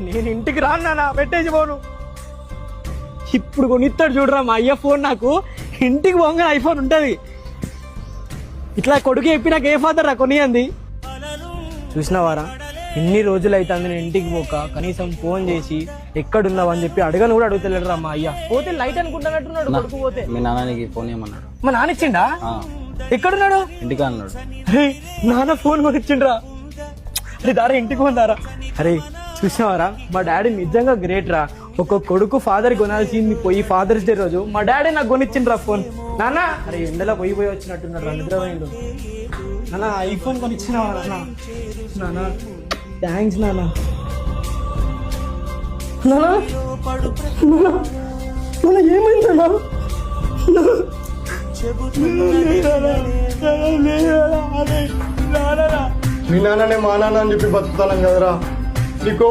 నేను ఇంటికి రాను నాన్న, పెట్టేసి పోను. ఇప్పుడు కొనిస్తాడు చూడరా మా అయ్య ఫోన్. నాకు ఇంటికి పోగా ఐఫోన్ ఉంటది. ఇట్లా కొడుకు చెప్పి నాకు ఏ ఫాదర్ రా కొనియంది. చూసినవారా, ఇన్ని రోజులు అవుతుంది నేను ఇంటికి పోక. కనీసం ఫోన్ చేసి ఎక్కడున్నావు అని చెప్పి అడగను కూడా అడుగుతలేడు రా మా అయ్య. పోతే లైట్ అనుకుంటున్నట్టున్నాడు కొడుకు. పోతే మీ నాన్నకి ఫోన్ ఏమన్నాడు? మా నాన్న ఇచ్చిండా? ఎక్కడున్నాడు? ఇంటికి అన్నాడు. అరే నాన్న ఫోన్ కొనిచ్చిండ్రా. అరే దారా ఇంటికి పోందారా. అరే చూసావారా, మా డాడీ నిజంగా గ్రేట్ రా. ఒక కొడుకు ఫాదర్ కొనాల్సింది పోయి ఫాదర్స్ డే రోజు మా డాడీ నాకు కొనిచ్చిండ్రా ఫోన్. నాన్న అరే ఎండలో పోయి వచ్చినట్టున్నాడు రా, నిద్రపోయిండు. నాన్న ఐఫోన్ కొనిచ్చినావా నాన్న? నాన్న థ్యాంక్స్ నాన్న. నాన్న ఏమైందన్నా? మీ నాన్ననే మా నాన్న అని చెప్పి బతుకుతాను కదరా నీకు.